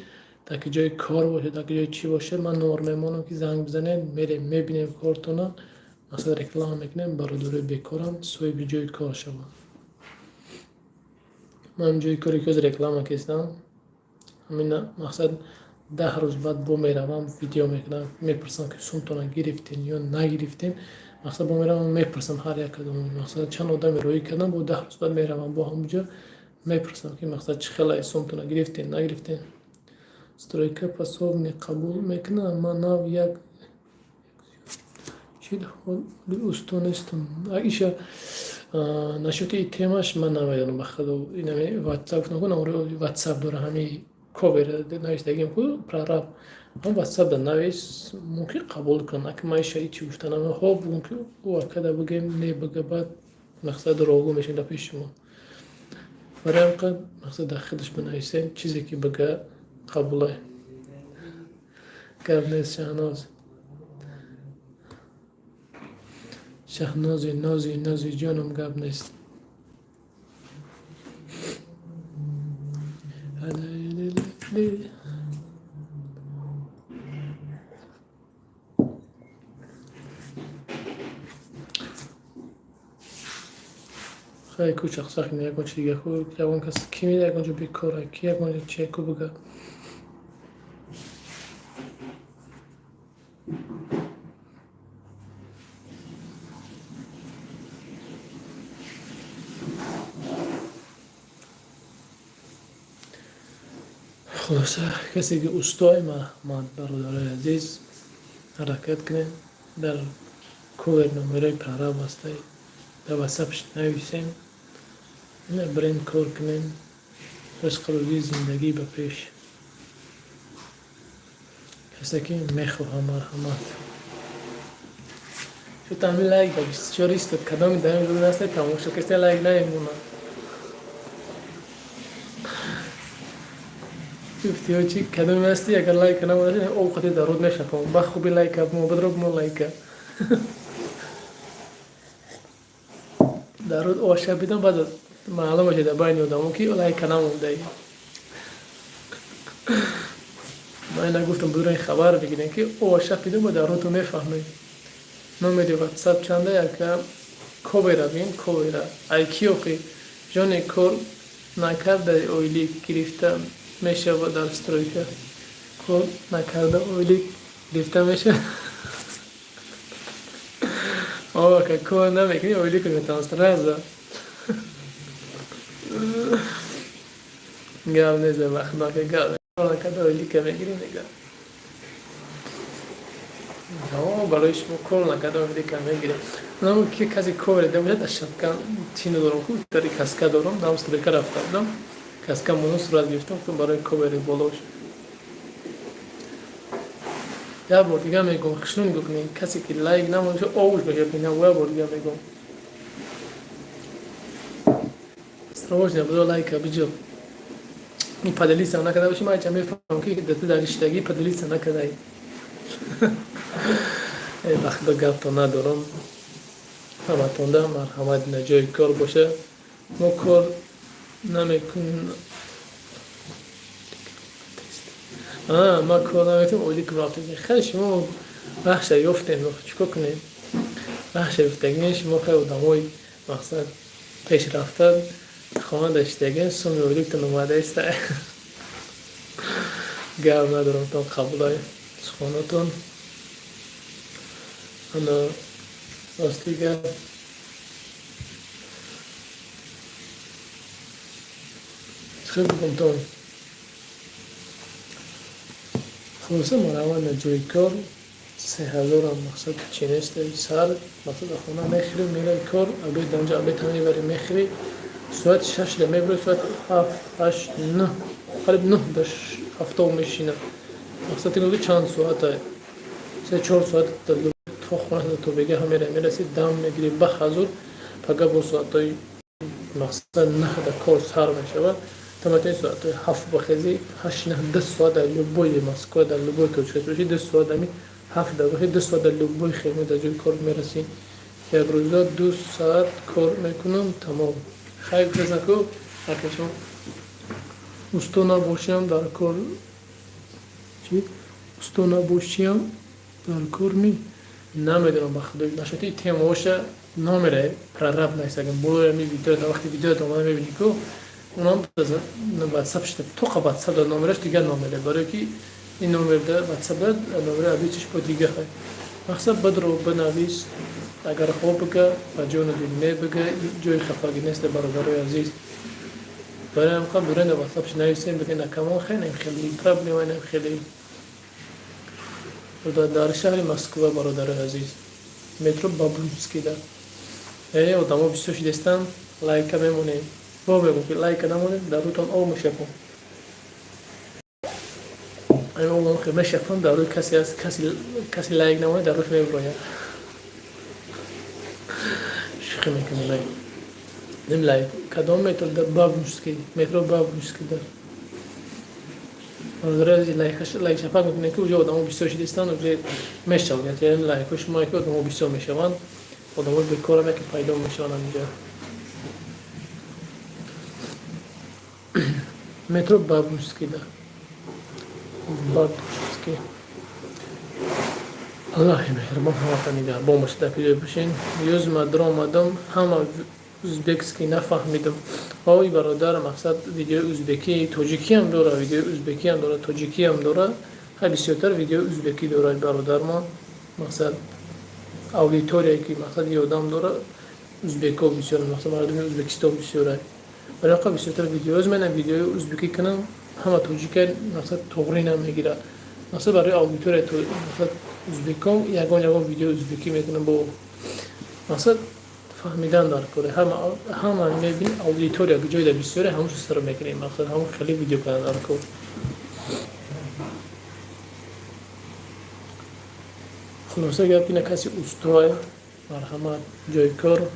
تا که جای کار باشه تا که جای چی باشه من نمر میمونم که زنگ بزنین میریم میبینیم کارتونا مثلا رکلام میکنیم برادر بیکارم صاحب جای کار شوم. من جای کاری که از رکلام کردم همین مقصد 10 روز بعد با میروم ویدیو میکنم میپرسم که سومتون گرفتین یا نگرفتین مقصد با میروم میپرسم هر یک کدوم مقصد چند آدم روی کردم با 10 روز بعد میروم با همونجا میپرسم که مقصد چه خیلی سومتون گرفتین نگرفتین استرایکر پاسوب قبول میکنه من نو یک چی خود استونستم ایشا نشوتی تیمش من نمیدونم بخدا اینم واتساپ نکنم رو واتساپ داره همین کوبر نوشتگیم کو پراراب هم واتساپ در نویس ممکن قبول کنه که ما ایشا چی گفتنم ها ممکن او کدا بگیم نه بگه بعد مقصد روگو میشه در پیش شما برای اینکه مقصد داخلش بنویسین چیزی که بگه قبوله گرنیز شهنازی نازی جانم گب نیست خیلی کوچک ساخت یک اونچه دیگه خوب یکون کسی کی میده یک اونجا بیکاره کی یک اونجا چه کو بگه خلاصه کسی که استای ما برادر عزیز حرکت کنه در کویر نمره پرا بسته در واسپش نویسیم نه برین کار کنیم رزق روی زندگی به پیش کسی که میخواه مرحمت شو تعمیل لایک با 24 استاد کدام داریم دو دسته تموم شد کسی لایک نمیمونه شفتی چی کدام هستی اگر لایک نمونه اوقات درود نشکم با خوبی لایک ابمو بدرب مو لایک درود او شب بیدم بعد معلومه که در بین آدمو که لایک نمونده من نگفتم بدون خبر بگیرین که او شب بیدم با درود تو میفهمی نمیدی واتساپ چنده که کوبیرا بین کوبیرا ایکیو که جان کور نکرده اویلی گرفته میشه و در استرویکر کور نکرده اویلی گرفته میشه آه که کور نمیکنی اویلی کنی تانسترازه گم نیزه وقتا که گم نکرده اویلی که میگیری نگه برایش ما کور نکرده اویلی که میگیری نمو که کسی کوره دمونه داشتم چینو دارم خوب داری کسکه دارم نام استرویکر رفته بودم کسکه منو صورت گرفتم که برای کوبری بولوش یا بار دیگه میگم خشنون گفتین کسی که لایک نمونه اوج بشه ببینم و بار دیگه میگم استراوج نبود لایک بجو این پدلیس هم نکرده باشی ما چه میفهمم که دست در اشتگی پدلیس نکرده ای وقت گفت تو ندارم همه تونده مرحمت نجای کار باشه ما کار نمیکن ما کار نمیتونم اولی که رفتیم خیلی شما بخش یفتیم چکو کنیم بخش یفتگین شما خیلی آدمای مقصد پیش رفتن خانه داشتگین سومی اولی که نماده است گرم ندارم تون قبول های سخانتون انا راستی گرم خیلی بکن تون خلاصه مرمان جوی کار 3000 هم مقصد چی نیست سر مقصد خونه میخری میره کار ابی دانجا ابی تانی بری میخری ساعت 6 ده میبره ساعت 7 8 9 قریب 9 داش هفته میشینه مقصد اینو چند ساعت 3-4 ساعت تو خونه تو بگه همه میرسی دم میگیری به حضور پگه با ساعتای مقصد 9 ده کار سر میشه تمام ساعت 7 بخزی 8 9 10 ساعت در لوبوی مسکو در لوبوی کوچه باشی 10 ساعت می 7 دقیقه 10 ساعت در لوبوی خیمه در جای کار میرسی یک روزا 2 ساعت کار میکنم تمام خیلی بزنکو اکشم استونا باشیم در کار چی استونا باشیم در کار می نمیدونم بخدا نشاتی تیم باشه نمیره پرراب نیست اگه برو می ویدیو تا وقتی ویدیو تو میبینی که اونم بزن واتساپ شده تو قبل واتساپ داد نمرش دیگه نمیره برای که این نمره ده واتساپ داد نمره ابیچش با دیگه های مقصد بدرو بنویس اگر خوب بگه و جون دلمه بگه جوی خفاگی نیست برادرای عزیز برای امکان برای واتساپش نویسیم بگه نکمان خیلی پرابلم اینم خیلی در شهر مسکو برادر عزیز مترو بابلوسکی ده ای آدم‌ها 26 دستن لایک میمونه با بگو که لایک نمونه در روتون او میشکم این اون که میشکم در روی کسی لایک نمونه در روش میبرایم شوخی میکنه لایک نم لایک کدام مترو در بابلوسکی مترو بابلوسکی ده برادر لایک شپک میکنه که اونجا آدم‌ها 26 دستن اونجا میشون یعنی لایکش ما که آدم‌ها 20 میشون آدم‌ها به کارم که پیدا میشن اینجا مترو بابلوسکی ده بابلوسکی الله مهربان همه نگاه با مشتاقی باشین یوز مدرام آدم همه ازبکسکی نفهمیدم آوی برادر مقصد ویدیو ازبکی توجیکی هم داره ویدیو ازبکی هم داره توجیکی هم داره خیلی بسیارتر ویدیو ازبکی داره برادر ما مقصد اولیتوری که مقصد یه آدم داره ازبکو بسیار مقصد مردم ازبکستان بسیاره برای قبل بسیارتر ویدیوز من ویدیو ازبکی کنم همه توجیکی مقصد تغری نمیگیره مقصد برای اولیتوری تو مقصد ازبکم یگان ویدیو ازبکی میکنم با مقصد فهمیدن داره کنه همه میبین اولیتوری اگه جای در بسیاره هموش استرا میکنیم مقصد همون خیلی ویدیو کنن داره کنه خلاصه گفت اینه کسی استرای مرحمت جای کار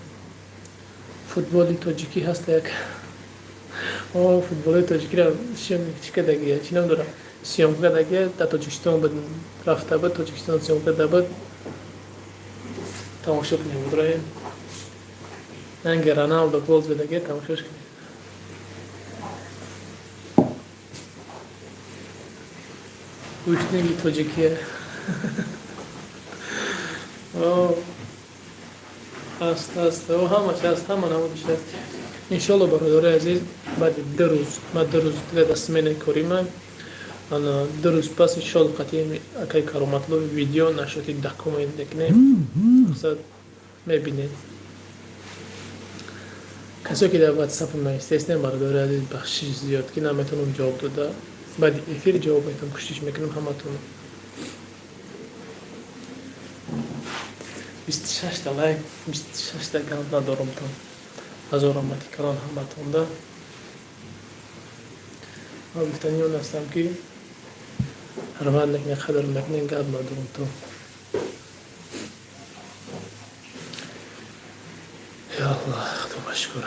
فوتبالی تاجیکی هست یک فوتبالی تاجیکی را چی کدگیه چی نمیدونم سیام کدگیه در تاجیکستان بود رفته بود تاجیکستان سیام کده بود تماشا کنیم برایم انگه رانالدو گل زدگیه تماشاش کنیم گوشنگی تاجیکیه هست و همش هست همه نمودش هست انشالله برادر عزیز بعد 2 روز ما 2 روز دیگه دست منه کاریم انا 2 روز پس انشالله قطعی اکی کارامتلو ویدیو نشاتی دکومنت دکنیم مقصد میبینید کسی که در واتساپ میستیستن برادر عزیز بخشش زیاد که نمیتونم جواب داده بعد افیر جواب میتونم کشش میکنم همه تون 26 تا لایک 26 تا گند ندارم تون از آرامتی کلان همه تون ده ما گفتنی اون هستم که هرمان نکنه خدر نکنه گاب ندارم تو یا الله خدا مشکور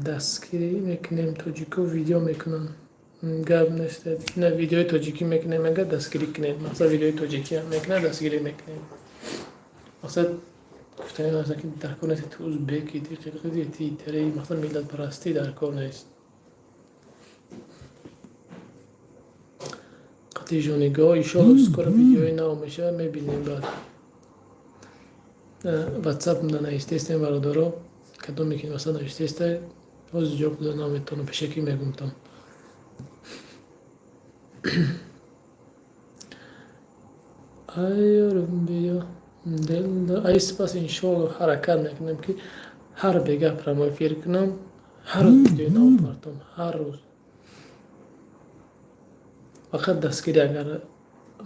دستگیری میکنیم تاجیکو ویدیو میکنن گاب نشته نه ویدیوی تاجیکی میکنیم اگر دستگیری کنیم مثلا ویدیوی تاجیکی هم میکنه دستگیری میکنیم مثلا گفتن مثلا که در کار نیست تو ازبکی تی قرقیزی تی تری مثلا ملت پرستی در کار نیست قطعی جانگاه ایشالا سکر ویدیوی نو میشه میبینیم بعد واتساپ ننوشته استیم برادرها کدوم میکنیم مثلا نوشته است باز جواب دادن نمیتونم پیشکی میگم ایارم بیا دل ای سپاس انشالله حرکت میکنم که هر بیگه پرمای فیر کنم هر روز ویدیو نو پارتم هر روز فقط دستگیری اگر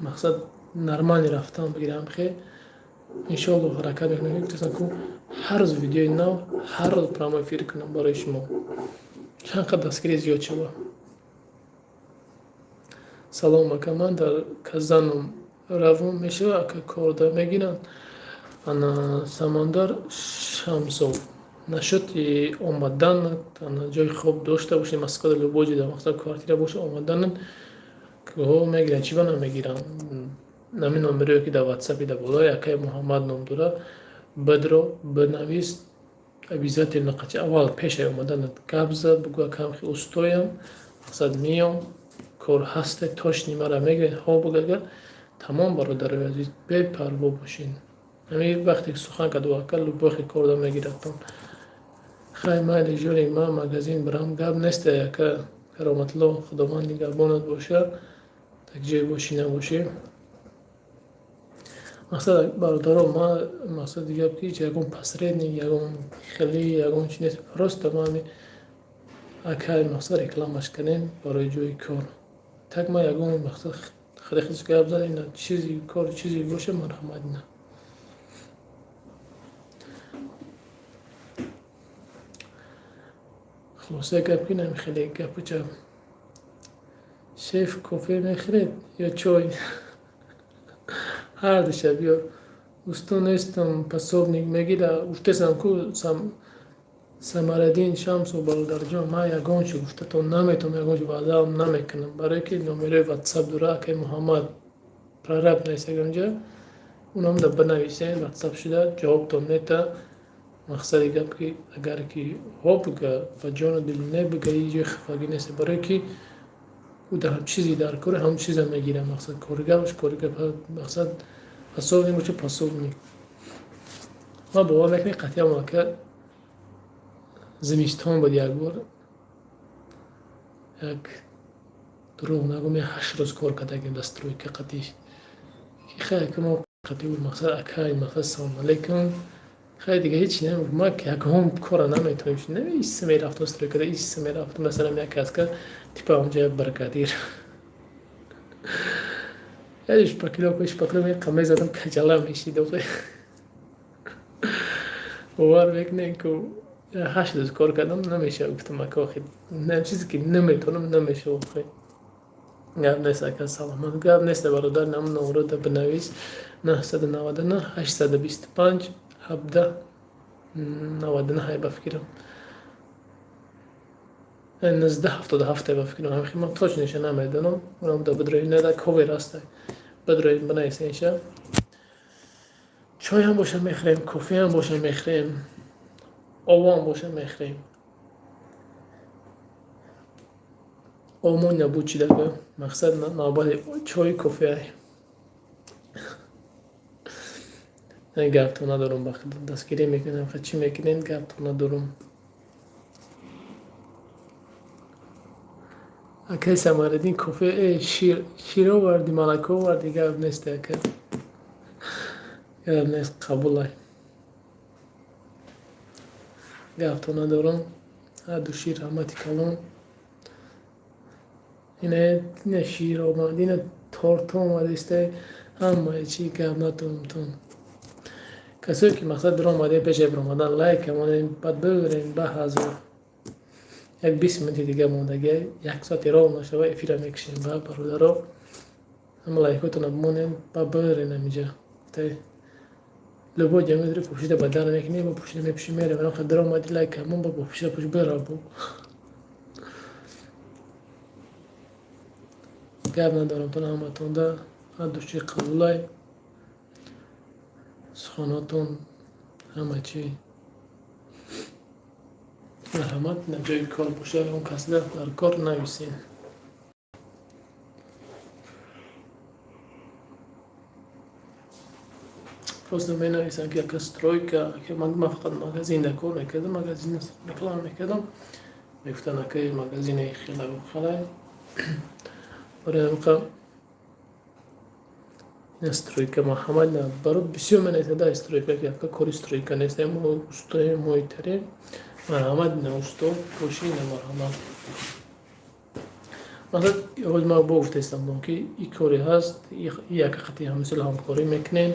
مقصد نرمانی رفتم بگیرم خیلی انشالله حرکت میکنم که تسان هر روز ویدیو نو هر روز پرمای فیر کنم برای شما چند قد دستگیری زیاد شده سلام اکا من در کزانم روم میشه اکا کارده میگیرن انا سمندر شمسو نشد آمدن جای خوب داشته باشیم مسکت لبوجی در مقصد کارتیره باشه آمدن که ها میگیرن چی بنا میگیرن نمی نمبری که در واتساپی در بالای اکای محمد نام داره بدرو بنویس ابیزت نقطه اول پیش آمدن گبزه بگو اکام خی استویم مقصد میام کار هسته تاش نیمه میگه ها بگه تمام برادر عزیز بپروا باشین همین وقتی که سخن کدو اکل بخی کارده میگیرتون خیلی مایل جوری ما مگزین برام گب نسته که کرامت الله خداوند نگهبانت باشه tak جای باشی نباشی مقصد برادرها ما مقصد دیگه که یکم پسرید نی یکم خیلی یکم چی نیست راست تمامی اکای مقصد رکلامش کنیم برای جای کار tak ما یکم مقصد خیلی خیلی گپ زدیم نه چیزی کار چیزی باشه مرحمت نه خلاصه گپ کنم خیلی گپ چه شیف کافی میخرید یا چای هر دو بیار استون استم پاسوبنیک میگیره اشتسم کو سماردین شمس و برادر جان ما یگان چی گفته تو نمیتونم یگان چی بعدم نمیکنم برای که نمره واتساپ داره که محمد پررب نیست اونجا اونم در بنویسه واتساپ شده جواب تو نتا مقصد گپ که اگر که ها بگه و جان دل نبگه یه خفاگی نیست برای که او در هم چیزی در کار هم چیز هم میگیره مقصد کارگرش کارگر مقصد پاسوب نیم باشه پاسوب نیم ما باور میکنی قطعا ما که زمستان بود یک بار یک دروغ نگم 8 روز کار کردیم دست روی که قطعیش که خیلی که ما قطعی بود مقصد اکای مقصد سلام علیکم خیلی دیگه هیچ نمیم ما که یک هم کار نمیتونیم نمی ایست سمی رفتم استروی کرده ایست سمی رفتم مثلا یک کس که تیپا اونجا برکاتیر یادش پاکلو می قمی زدم کجالا میشید اوقی باور میکنه که 8 روز کار کردم نمیشه گفتم اکا خیلی نه چیزی که نمیتونم نمیشه اوقی گاب نیست اکا سلامت گاب نیست برادر نام نورد بنویس 999 825 17 99 بفکرم 1977 بفکرم همین من توش نشه نمیدونم اونم دا بدروی نده کوی راسته بدروی بنویس اینجا چای هم باشه میخریم کافی هم باشه میخریم آوا هم باشه میخریم آمون نبود چی دیگه مقصد ناباید چای کافی های نه گپ تو ندارم وقتی دستگیری میکنم خیلی چی میکنین گپ تو ندارم اکای سماردین کافی شیر آوردی ملک آوردی گپ نیست اکا گپ نیست قبول های گپ تو ندارم هر دو شیر همتی کلان اینه شیر آمد اینه تارت آمد است همه چی گپ ندارم تون کسایی که مقصد در آماده پیش برامدن لایک همونیم بعد ببرین به هزار یک 20 منتی دیگه موندگی یک ساعت را نشده افیره میکشیم با برادرها همه لایکاتون بمونین با ببرین اینجا لبو جمعه داره پوشیده بدن میکنی با پوشیده میپوشی میره من خود در آماده لایک همون با پوشیده پوش بره بو گب ندارم تو همتون ده هر دوشی قبولای سخاناتون همه چی مرحمت نجای کار باشه اون کسی در کار نویسین پس می نویسم که یک استرویکا که من فقط مگزین در کار میکردم مگزین رکلام میکردم میگفتن که مگزین خیلی بخواه برای امکان استرویکا محمد نه برای بسیار من ایتده استرویکا که اکا کاری استرویکا نیست اما استوی مویتره مرحمت نه استو پوشی نه مرحمت مثلا اول ما گفتم که این کاری هست یک خطی همسل همکاری میکنین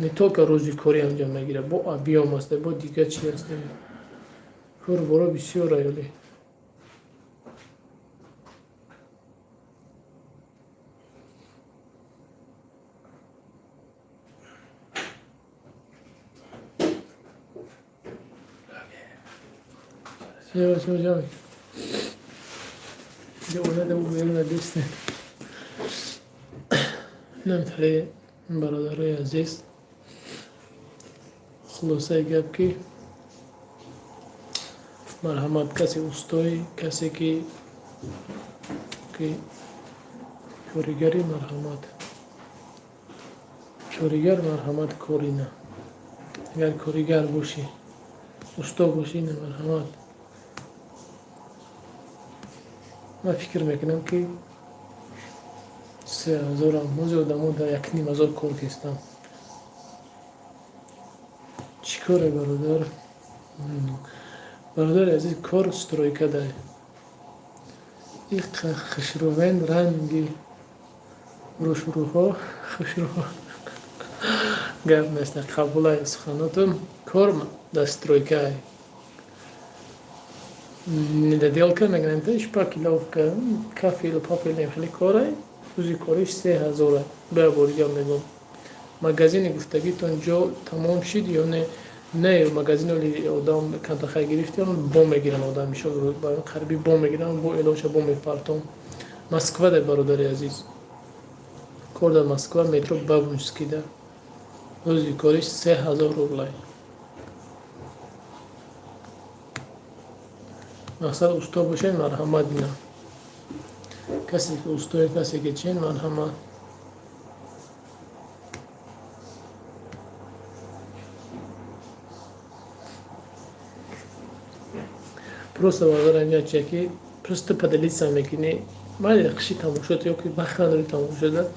نه تو که روزی کاری انجام میگیره با آبیام هست با دیگه چی هست کار برای بسیار رایلی چه جایی یه اولاد او بیرون دسته نمیتره برادرای عزیز خلاصه گپ کی مرحمت کسی استوی کسی که کاریگری مرحمت کاریگر مرحمت کاری نه اگر کاریگر باشی استو باشی نه مرحمت من فکر میکنم که 3000 هم زیادم در 1500 کار کستم چی کاره برادر عزیز کار استرویکا داره این خشروند رنگی روها خشروها گفت مثل قبول های سخاناتون کار در استرویکا ندیل که میگن تاش پاکی لاف که کافیل پاپیل خیلی کاره روزی کارش 3000 به بوریا میگم مگزین گفتگیتون جو تمام شد یا نه مگزین ولی آدم کانت خیلی گرفتیم بوم میگیرن آدم میشه با قربی بوم میگیرن با علاج بوم میپرتون مسکو ده برادر عزیز کار در مسکو مترو بابونسکی ده روزی کارش 3000 روبل مقصد استو باشین مرحمت نه کسی که استوی کسی که چین مرحمت просто базар чеки просто поделиться мекини мали қиши тамом шуд ё ки бахандри тамом шуда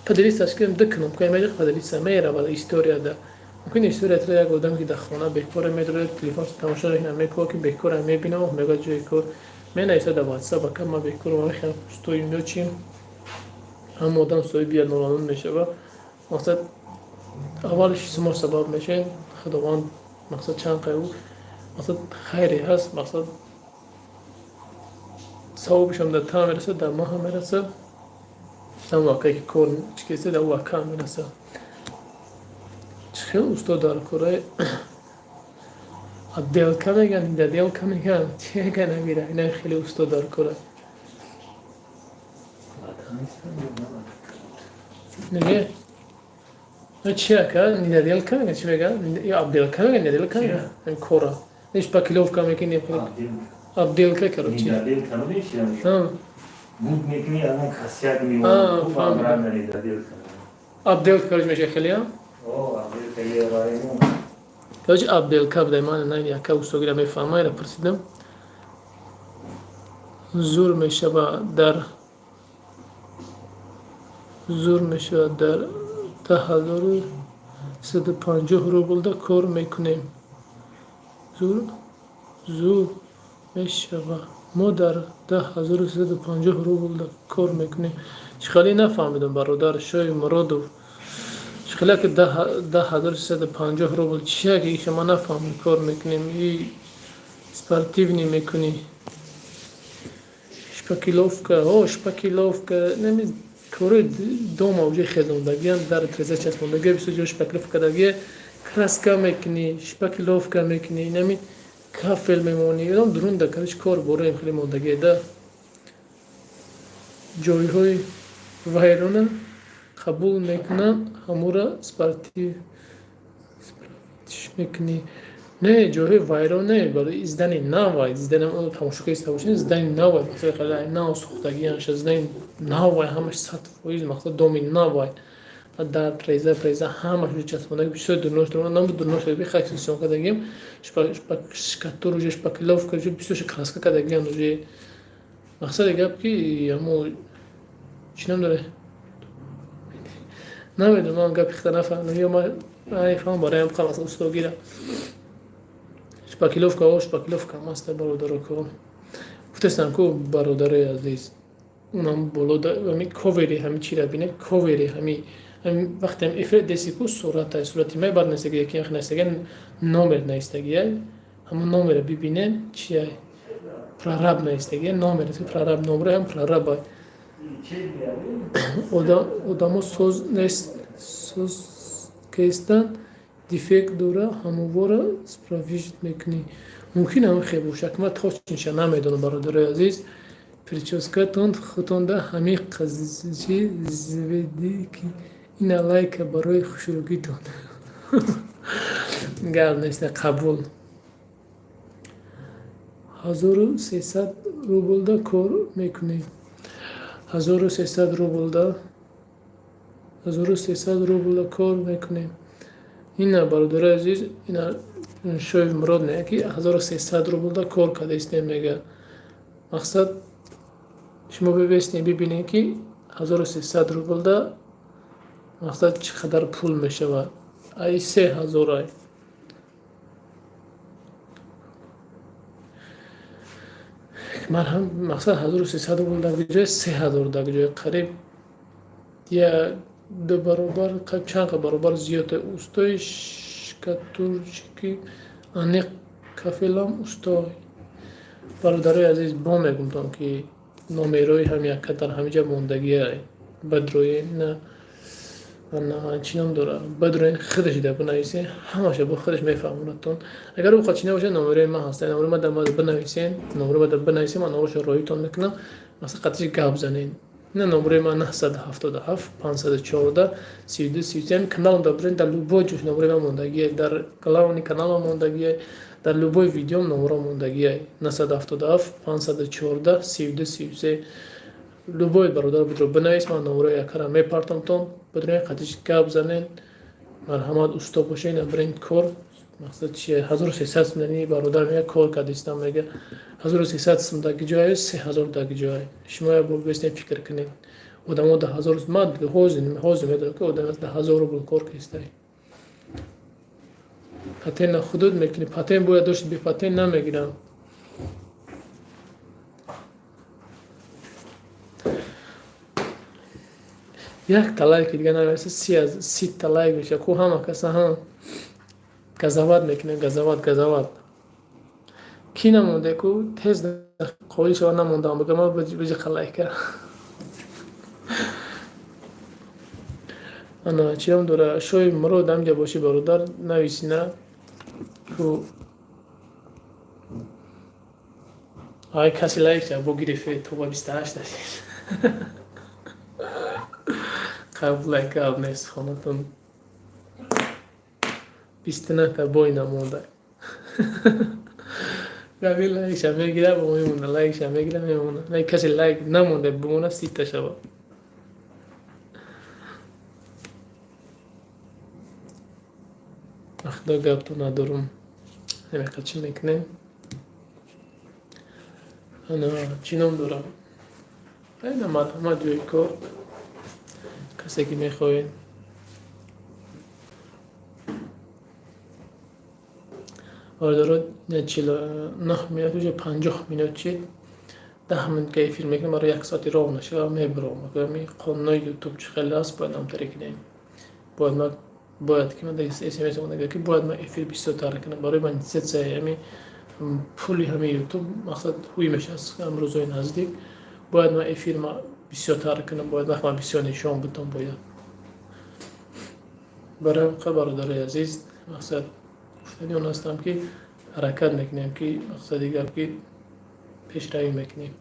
поделиться кем дикнум ки мали поделиться мера вала история да мумкин история тра як одам ки да хона бекор медро телефон тамошо рехна меко ки бекор мебинам мега ҷои кор менайса да ватсап ка ма бекор ма хам стои мёчим ҳам одам сои бия ноланун мешава мақсад аввалиш сумо сабаб мешен худованд мақсад чанд қайу مقصد خیری هست مقصد ثوابش هم در تا میرسه در ماه هم میرسه هم واقعی که کار چکیسه در واقع هم میرسه خیلی استاد دار کاره دیل که میگن در دیل که میگن چه که نمیره اینه خیلی استاد دار کاره نگه چیه که در دیل که میگن چی میگن یا عبدیل که میگن در دیل که میگن این کاره ايش باكلوف كم يكني ابديل كيكرو تشي ابديل كانوا ليش يعني ها مود ميكني انا خاصيات ميو فامرانا لي ابديل ابديل كرج مش خليا ابديل كي رايمو توج ابديل كاب دائما انا يا كاوسو غير ما يفهمها انا برسيدم زور مشبا در زور مشبا در 1150 روبل دا کار میکنیم زور میشوه ما در 10350 روبل کار میکنیم چخالی نفهمیدم برادر شای مرادو شغله که 10,350 روبل چیه که شما نفهمی کار میکنیم این سپارتیونی میکنی شپکیلوفکا نمی کوری دو موجه خیزوندگی هم در ترزه چسبوندگی بسیار شپکیلوفکا دگی کراسکا میکنی شپکیلوفکا میکنی نمی کافل میمونی اینا درون دکارش کار برای خیلی موندگی ده جای های وایرونه قبول میکنن همورا سپارتیش میکنی نه جوهی وایرون نه برای ازدانی نوای ازدانی اون تماشاگری استفاده ازدانی نوای مثلا خیلی ناو سوختگی انش ازدانی نوای همش سطح ویز مقصد دومین نوای در پریزه همش رو چسبونده بسیار نام درنوش بی خاکسیون کردیم شکاتور روش شپکیلوف کردیم بسیار کلاسیک کردیم روی مقصد گپ کی همو چی داره نمیدونم من گپ اختلاف یا ما ایفان برای هم خلاص استوگیره شپکیلوفکا ماست برادر کو گفتم کو برادر عزیز اونم بالا همین کووری همین چی را بینه کووری همین وقتی هم افراد دستی کو صورتی می بر نستگی یکی اخ نستگی نامر نستگی همون نامر ببینه چیه پراراب نستگی نامر تو پراراب نامر هم پراراب odamı söz kestan defekt dora همواره سپراویژت میکنی ممکن هم خیلی بوشک ما توش نشه نمیدونم برادر عزیز پریچوسکاتون خودتونده همه قضیه زویدی که این لایک برای خوشروگیتون گل نیست قبول 1300 روبل دا کار میکنی 1300 روبل دا کار میکنیم این برادر عزیز این شوی مراد نه که 1300 روبل دا کار کرده است میگه مقصد شما ببینید که 1300 روبل دا مقصد چقدر پول میشه و ای 3000 ای من هم مقصد 1300 روبل در جای 3000 در جای قریب یا دو برابر چند برابر زیاد اوستای شکاتورچی انیق کافلام اوستای برادرای عزیز با میگم که نمیروی هم یک کتر همینجا موندگی های بدروی نه چینم داره بدروی خودش ده بنویسین همشه با خودش میفهمونتون اگر او خودش نباشه نمره من هستن نمره من در بنویسین نمره من بنویسین من نمرهش رویتون میکنم مثلا قطعی گپ زنین نه نمره من 977 514 32 33 کانال دا برین در لوبو جوش نمره من موندگی در کانال موندگی در لوبو ویدیو نمره موندگی 977 514 32 33 لوبوی برادر بدرو بنویس من نمره یکرا میپرتم تون بدون قطعش گپ زنین مرحمت استا باشین برین کار مقصد چیه 1300 میلیونی برادر میگه کار کردیستم میگه 1300 سم داگی جای 3000 داگی جای شما با بستین فکر کنین آدم 10000 مد حوز میدونه که آدم 10000 رو کار کیسته پاتین حدود میکنی پاتین باید داشت بی پاتین نمیگیرم یک تلایک دیگه نمیشه 30 تلایک میشه کو همه کسا هم گزاوت میکنه گزاوت کی نمونده کو تز قولی شما نمونده هم بگم ما بجی خلایکه انا چیم دوره شوی مرو دمجا باشی برادر نویسی نه کو های کسی لایک شد با گریفه تو با 28 داشتید قبل لایک آب نیست خونتون 29 تا بای نمونده قبل لایک شد میگیره با میمونه لایک شد میگیره میمونه نه کسی لایک نمونده بمونه 30 تا شبه اخدا گپ تو ندارم نمیخواد چی میکنه انا چی نم دارم اینا مرحمت جوی کار کسی که میخواین آردارو 49 مینوت و 50 مینوت چید 10 منت که فیلم میکنم برای 1 ساعتی راه نشه میبرم اگر می قانون یوتیوب چه خیلی هست باید هم تری کنیم باید که من دیگه SMS اومده که باید من افیر 20 تا کنم برای من 3 ساعت همین پولی همین یوتیوب مقصد هوی میشه از امروزهای نزدیک باید من افیر ما 20 تا کنم باید من 20 نشون بدم باید برای برادرای عزیز مقصد گفتنی اون هستم که حرکت میکنیم که مقصد دیگه که پیشروی میکنیم.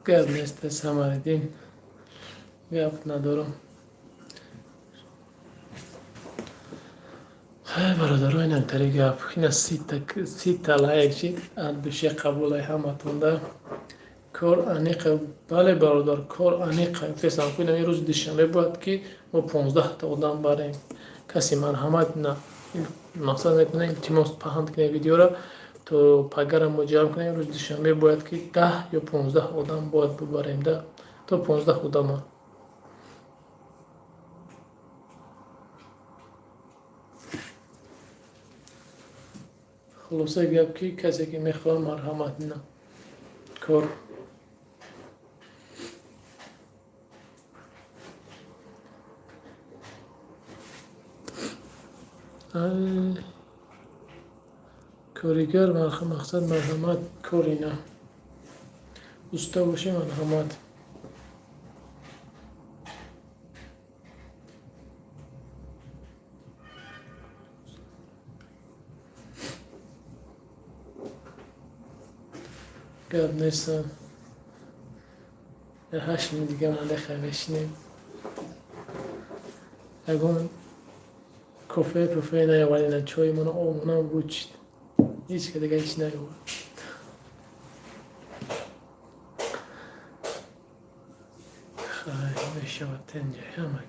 گپ نیست سمردین گپ ندارم. برادرای نمتری گپ این 30 تا لایک شید دوشی قبول همه تونده کار انیق بله برادر کار انیق فیسم کنیم این روز دوشنبه بود که ما 15 تا آدم بریم کسی مرحمت نه مقصد میکنه التماس پهند کنه ویدیو را تو پگرم ما جمع کنیم روز دوشنبه باید که 10 یا 15 آدم باید ببریم 10 تا 15 آدم خلاصه گپ که کسی که میخواد مرحمت نه کار کاریگر مقصد مرحمت کاری نه استا باشه مرحمت گپ نیستم 8 minut دیگه مونده خمیشنیم اگه کافه نیاوردی نه چای منو آمونم بود هیچ که دیگه هیچ نیاورد خیلی میشود تنجه همه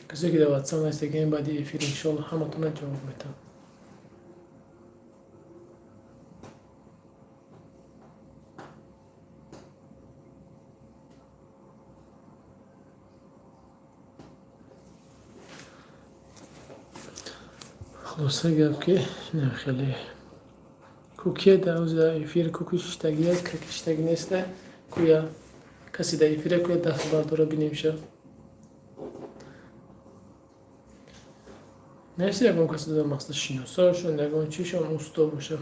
کسی که در واتساپ هست دیگه این بعدی افیر انشالله همه تونه جواب میتم خلاصه گفت که نه خیلی کوکیه در اوز افیر کوکیش تگیه که کشتگ نیسته کویا کسی در افیره کویا دست برداره بینیم شد نیستی اگه کسی در مقصد شناسا شد اگه چی شد استا باشه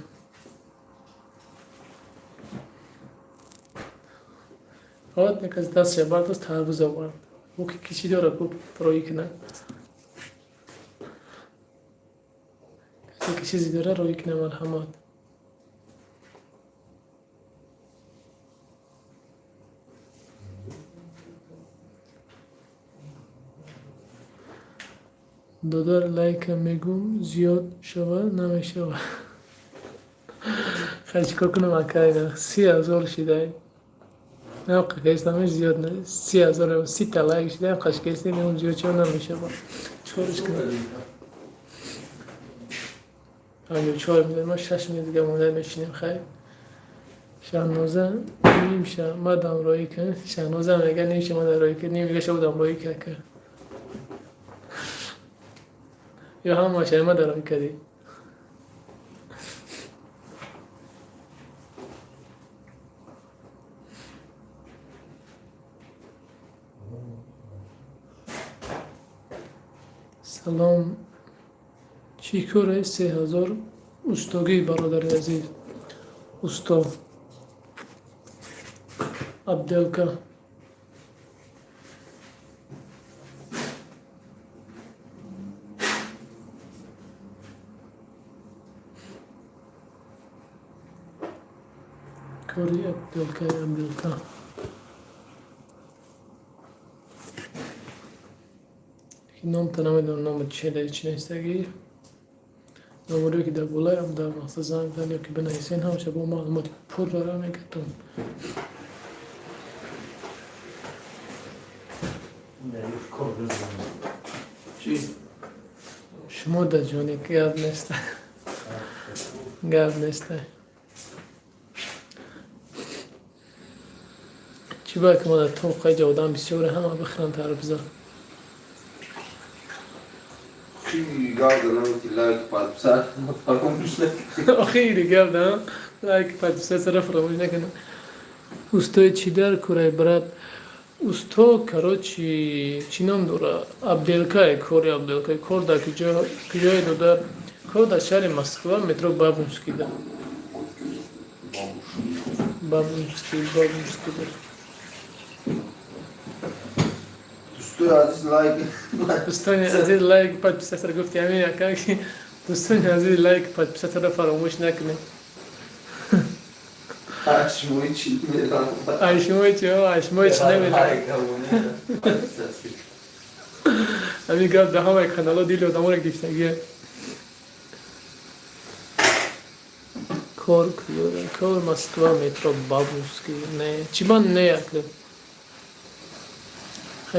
حالت نکس دست شد برد از تربوز آورد او که کشی داره کوب پرایی کنه که چیزی داره روی کنه مرحمت دادار لایک میگم زیاد شوه نمیشوه خیلی چکار کنم اکرینه 30,000 شده نه قیستمش زیاد نه 30,000 30 تا لایک شده قشقیستی میگم زیاد چون نمیشوه چکارش کنم همین 4 میلیون ما 6 میلیون دیگه مونده میشینیم خیلی شهنازه نیم شه ما دام روی کنه شهنازه میگه نیم شه ما در روی کنه نیم میگه شو دام روی که یا هم ماشه ما در روی کردی سلام چی کاره 3000 استاگی برادر عزیز استا عبدالکا کاری عبدالکا نام تنمیدم نام چه نیستگی نموری که در بولای هم در مقصد زنگ دنیا که بنویسین همشه با معلومات پر داره میگتون چی؟ شما در جانی گرد نیسته گرد نیسته چی باید که ما در توقع جودان بسیار همه بخرن تربزا چی گرد نمیتی لایک پاد بسر فراموش نکنی آخیری گرد ها لایک پد بسر سر فراموش نکنه اوستای چی در کره برد اوستا چی نام دوره عبدالکای کوری عبدالکای کور در کجای دو در کور در شهر مسکو مترو بابونسکی در بابونسکی در دوستوی عزیز لایک دوستان عزیز لایک پد بسر سر گفتی همین اکا که دوستان عزیز لایک پد بسر سر فراموش نکنه اشموی چی میرم اشموی چی نمیره همین گفت ده همه کانالا دیل و دمونه گیفتگیه کور مسکوا مترو بابوسکی نه چی من نه اکلو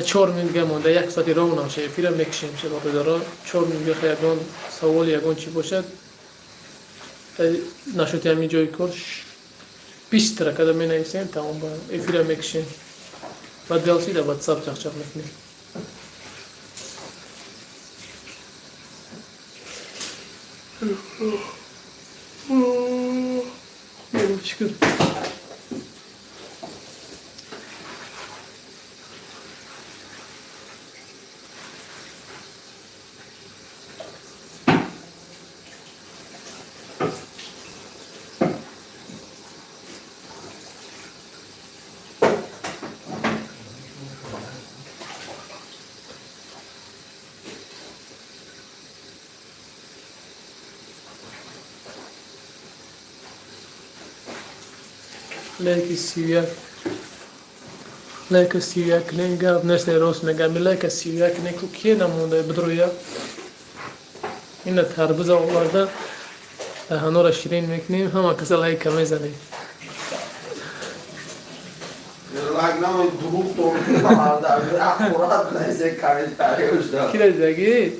4 میلیون مونده یک ساعتی راه نمیشه فیلم میکشیم شه با بدارا 4 میلیون خیابان سوال یگان چی باشد نشوتی همین جای کارش 20 تا کدام می نویسیم تمام با این فیلم میکشیم بعد دلسی در واتساپ چخ میکنیم شکر لایک سیویا کنین گاب نشته روز میگم لایک سیویا کنین کو کی نمونده بدرویا این تربوز آورده هنو را شیرین میکنیم همه کس لایک میزنیم لایک نمی دروغ تو میکنم اخورات نیسته کامنتاریوش دارم کی رزدگی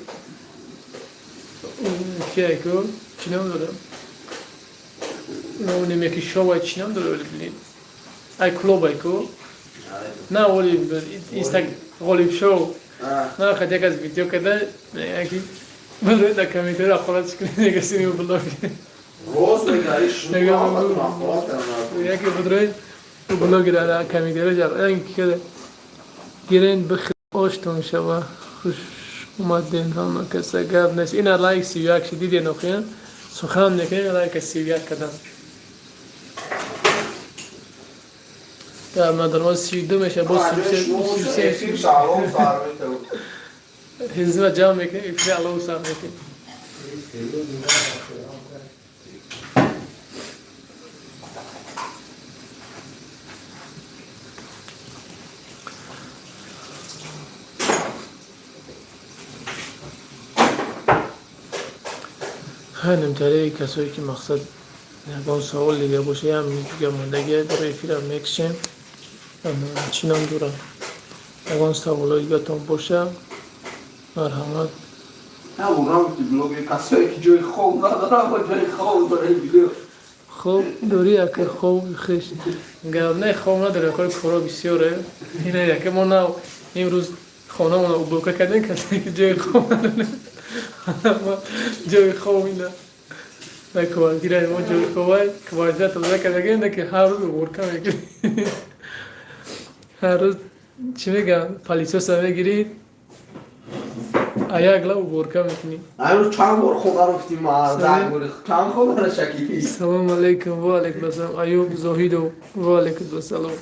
کی کو چی نمیدونم اونی میکی شو چی نمیدونم ببینید ای کلوب ای کو نه ولی اینستاگرام غالب شو نه خد یک از ویدیو کده یکی بلوی در کمیتر اخورات کنید نگسی میو بلوگ روز میگه شنو اخورات کنم یکی بدروی بلوگ در کمیتر جر این که گیرین بخیر آشتون شوا خوش اومدین همه کسا گرد نیست این لایک سیویاک شدیدی نخوین سخن نکنین لایک سیویاک کدن در مدرماز 32 میشه با 33 هزینه جمع میکنه افری علو سر میکنه همینطوری کسایی که مقصد یکان سوال دیگه باشه هم میگه موندگی برای فیلم میکشیم چی نام دورم یکان سوال دیگه تون باشه مرحمت نه اونم تو بلوگ کسایی که جای خوب ندارم و جای خوب داره ویدیو خوب دوری اکر خوب خیش گرم نه خوب نداره کار کارا بسیاره اینه یکی ما نه امروز خانه مون رو بلوکه کردن کسی که جای خوب نداره جای خوب اینه نه کوالتیره ما جای خوبه کوالتیره توضیح کرده اینه که هر روز ورکه میگیری هر روز چی میگم پالیسوس هم میگیری آیا اگلا ورکه میکنی امروز چند بار خود رفتیم ما زنگوری چند خود را شکیفی سلام علیکم و علیکم السلام ایوب زاهید و علیکم السلام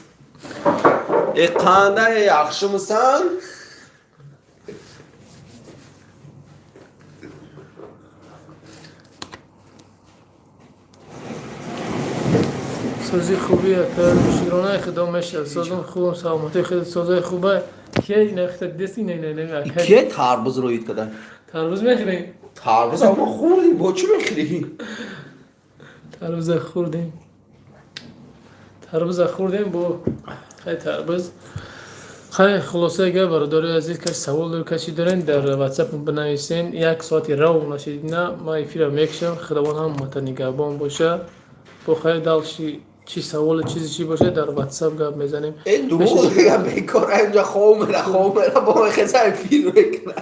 قانده یخشی مسن سازی خوبیه که شیرانه خدام میشه سازم خوب سلامتی خیلی سازی خوبه که این اختر دستی نه که تربوز رویت کدن تربوز میخوریم تربوز اما خوردیم با چی میخوریم تربوز خوردیم با خیلی تربوز خیلی خلاصه اگر برادری عزیز کسی سوال داره کسی دارین در واتساپ بنویسین. 1 ساعت رو نشید نه ما افیر میکشم خداوند هم متنگهبان باشه. بخیر دلشی چی سوال چیزی چی باشه در واتساپ گپ میزنیم. این دروغ دیگه بیکار اینجا خامره با خیلی فیلم میکنه.